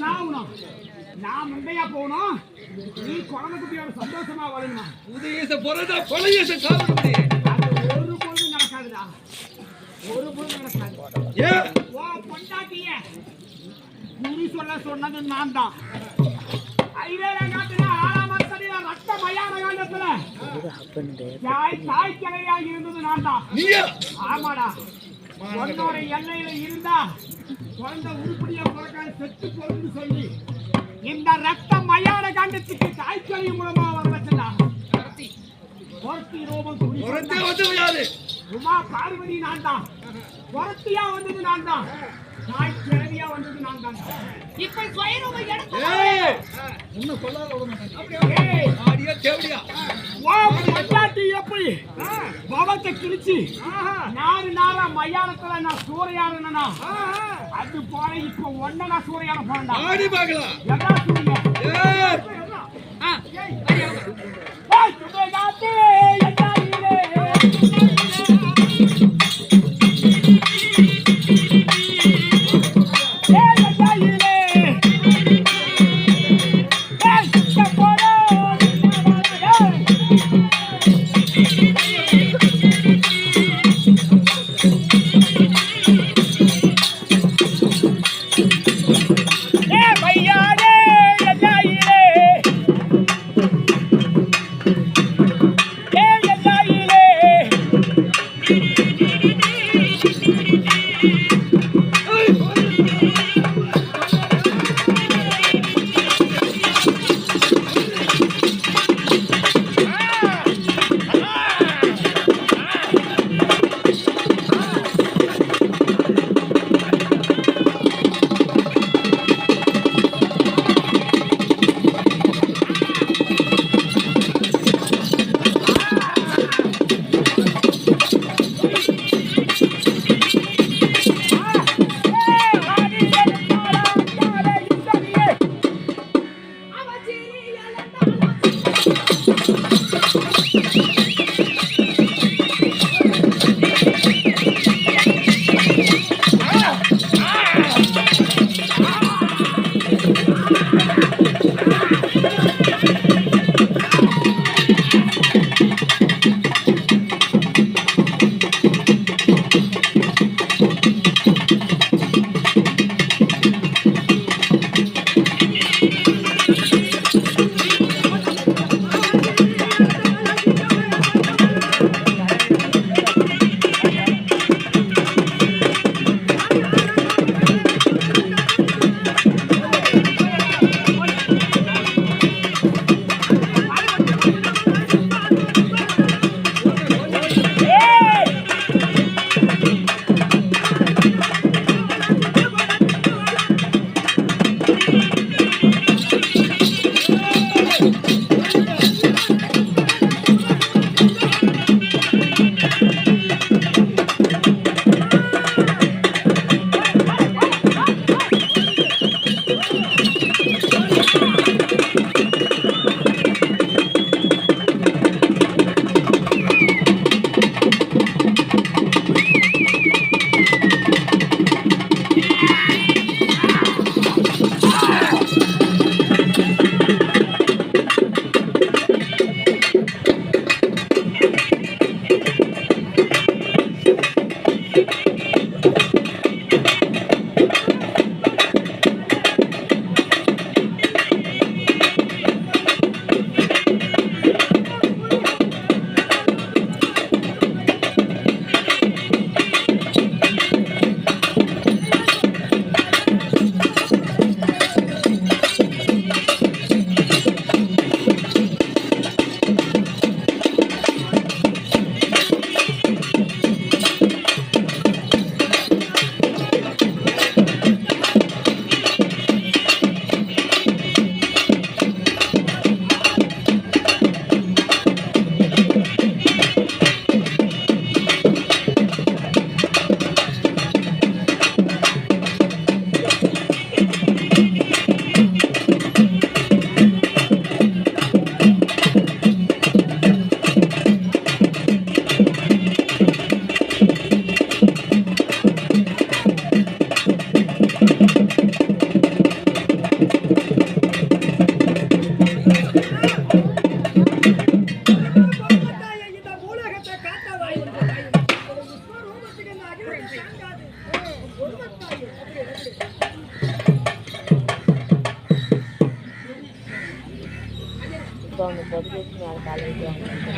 சாகணும். நான் முண்டையா போகணும், நீ குழந்தை குட்டியோட சந்தோஷமா வாழணுமா? உதயச பொறதா கொலையச காவடி அது ஒரு பொழுது நடக்காதுடா, ஒரு பொழுது நடக்காது. ஏன் ஓ பொண்டாட்டிய குறி சொல்ல சொன்னது நான் தான். ஐவேல காட்டுல ஆறாமத்தடியில ரத்த மயான காலத்துல தாய் கிளையாக இருந்தது நான் தான். நீயா? ஆமாடா, உன்னோட எல்லையில இருந்தா குழந்தை உருப்படியா பிறக்காது செத்து போகுதுன்னு சொல்லி இந்த ரத்த மயான காண்டத்துக்கு தாய்க்கலை மூலமா வர வச்சா பொருத்தி ரூபம் உமா பார்வதி நான் தான். பொருத்தியா வந்தது நான் தான், தாய் கிழவியா வந்தது நான் தான். இப்ப சுயரூபம் எடுத்து இன்னும் சொல்லாத எப்படி பவத்தை கிழிச்சு நாரா மயானத்துல நான் சூறையாடுனா அது போல இப்ப ஒன்ன நான் சூறையாட போறேன்டா. ஆடி பார்க்கலாம்.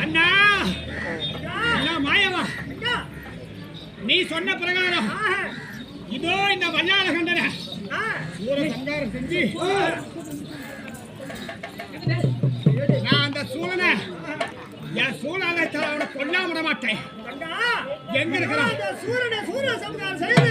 அண்ணா மாயவா, நீ சொன்ன பிரகாரம் இதோ இந்த வல்லாள கண்டன சூர சங்காரம் செஞ்சு நான் அந்த சூழனை என் சூழலை அவனை கொல்லாம விட மாட்டேன். எங்க இருக்கிறான் சூரனை சூர சங்காரம் செய்து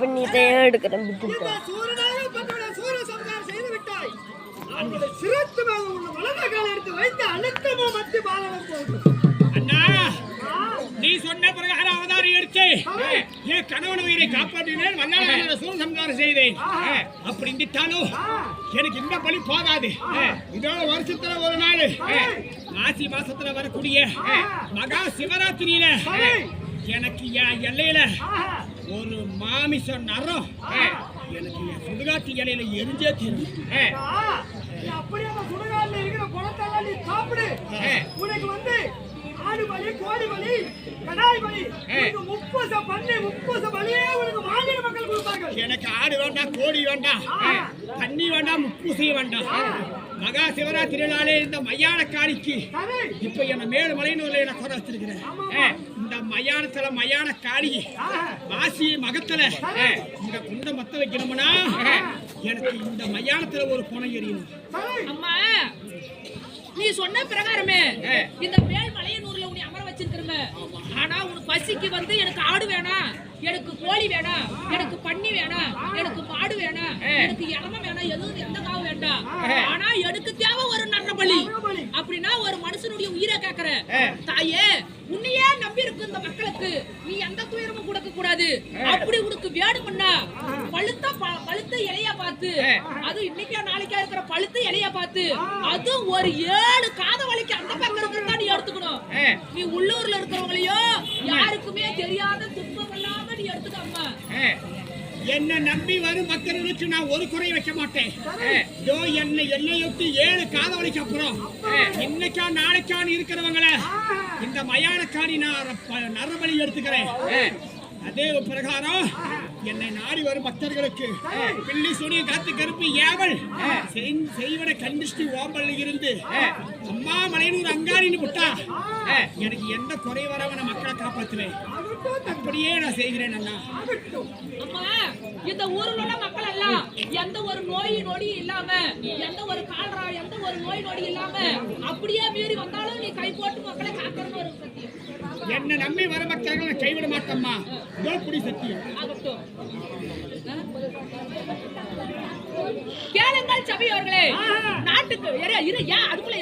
பண்ணிட்டே எடுக்கிறேன். நீ சொன்ன பிரகாரம் அவதாரம் எடுத்து என் கணவன் உயிரை காப்பாற்றினேன், வல்லாள சூர சம்ஹாரம் செய்தேன். அப்படி இருந்துட்டாலும் எனக்கு இந்த பலி போகாது. இதோ வருஷத்துல ஒரு நாள் மாசி மாசத்துல வரக்கூடிய மகா சிவராத்திரியில எனக்கு என் எல்லையில ஒரு மாமிச நரம் எனக்கு என் சுடுகாட்டு இலையில எரிஞ்சே தீரும். அப்படியே சுடுகாட்டுல இருக்கிற குளத்தெல்லாம் நீ சாப்பிடு. உனக்கு வந்து ஆடு பலி, கோழி பலி, கடாய் பலி, முப்பூச பண்ணி முப்பூச பலியே உனக்கு மாநில மக்கள் கொடுப்பாங்க. எனக்கு ஆடு வேண்டாம், கோழி வேண்டாம், தண்ணி வேண்டாம், முப்பூசையும் வேண்டாம். மகா சிவராத்திரி நாளே இந்த மயானக்காரிக்கு இப்ப என்ன மேல் மலையினூர்ல என்ன குறை வச்சிருக்கிறேன். இந்த மயானத்துல மயான காளி வாசி மகத்துல இந்த குண்ட மத்த வைக்கணும்னா எனக்கு இந்த மயானத்துல ஒரு புனை எறியணும். அம்மா, நீ சொன்ன பிரகாரமே இந்த மேல் மலையனூர்ல உன்னை அமர வச்சிருக்கிறங்க. ஆனா உனக்கு பசிக்கு வந்து எனக்கு ஆடு வேணாம், எனக்கு கோழி வேணாம், எனக்கு பன்னி வேணாம், எனக்கு மாடு வேணாம், எனக்கு இளம வேணாம், எதுவும் எந்த காவு வேண்டாம். ஆனா எனக்கு தேவை ஒரு நரபலி. அப்படின்னா ஒரு மனுஷனுடைய உயிரை கேட்கிற தாயே, உன்னையே நம்பி இருக்கு இந்த மக்களுக்கு நீ எந்த துயரமும் கொடுக்க கூடாது. அப்படி உனக்கு வேணும்னா பழுத்த இலையா பார்த்து, அது இன்னைக்கா நாளைக்கா இருக்கிற பழுத்த இலையா பார்த்து, அது ஒரு 7 காத வலிக்கு அந்த பக்கம் இருக்கிறதா நீ எடுத்துக்கணும். நீ உள்ளூர்ல இருக்கிறவங்களையோ யாருக்குமே தெரியாத துன்பம் இல்லாம நீ எடுத்துக்கம்மா. என்ன நம்பி வரும் மக்களுக்கு நான் ஒரு குறை வைக்க மாட்டேன். என்னையொட்டி 7 காதவழிக்கு அப்புறம் இன்னைக்கா நாளைக்கான்னு இருக்கிறவங்கள இந்த மயானக்காரி நான் நரபலி எடுத்துக்கிறேன். அதே பிரகாரம் என்னை நாடி வரும் பக்தர்களுக்கு பில்லி சுனி காத்து கருப்பி ஏவல் செய்வன கண்டிஷ்டி ஓம்பல் இருந்து அம்மா மலையனூர் அங்காரின்னு விட்டா எனக்கு எந்த குறை வரவன மக்களை காப்பாற்றுவேன். அப்படியே நான் செய்கிறேன். அண்ணா, அம்மா, இந்த ஊர்ல உள்ள மக்கள் எல்லாம் எந்த ஒரு நோய் நொடி இல்லாம, எந்த ஒரு கால்ரா, எந்த ஒரு நோய் நொடி இல்லாம அப்படியே மீறி வந்தாலும் நீ கை போட்டு மக்களை காக்கணும் ஒரு சத்தியம். என்ன நம்பி வர மக்கள் கைவிட மாட்டோம்மா. புடி சத்தியம். கேளுங்கள் சபையோர்களே, நாட்டுக்கு அதுக்குள்ள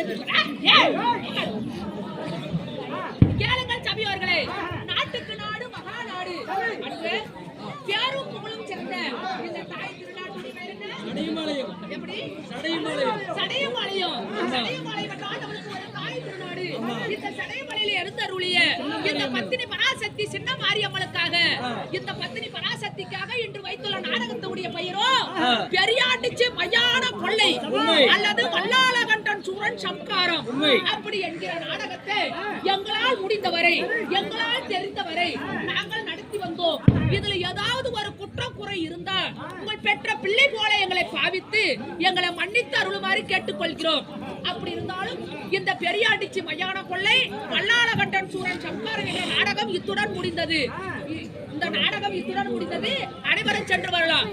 கேளுங்கள் சபையோர்களே, நாட்டுக்கு நாடு மகா நாடு அன்று பேரும் புகழும் சிறந்த இந்த தாய் திருநாட்டுடைய பேர் என்ன? சடையமலையம். எப்படி? சடையமலையம். சடையமலையம். சடையமலையம் என்றால் அவளுக்கு ஒரு தாய் திருநாடு. இந்த சடைமலையில எழுந்தருளிய இந்த பத்தினி பராசக்தி சின்ன மாரியம்மனுக்காக இந்த பத்தினி பராசக்திக்காக இன்று வைத்துள்ள நாடகத்துடைய பெயரோ பெரியாண்டிச்சி மயான கொள்ளை அல்லது வல்லாளகண்டன் சூரன் சம்காரம் அப்படி என்கிற நாடகத்தை எங்களால் முடிந்தவரை எங்களால் தெரிந்தவரை நாங்கள் நடத்தி வந்தோம். இதுல ஏதாவது ஒரு குற்றக்குறை இருந்தால் உங்கள் பெற்ற பிள்ளை போல எங்களை பாவித்து எங்களை மன்னித்து அருளுமாறு கேட்டுக்கொள்கிறோம். அப்படி இருந்தாலும் இந்த பெரியாண்டிச்சி மயான கொள்ளை வல்லாளகண்டன் சூரன் சம்காரம் என்ற நாடகம் இத்துடன் முடிந்தது. இந்த நாடகம் இத்துடன் முடிந்தது. அனைவரும் சென்று வரலாம்.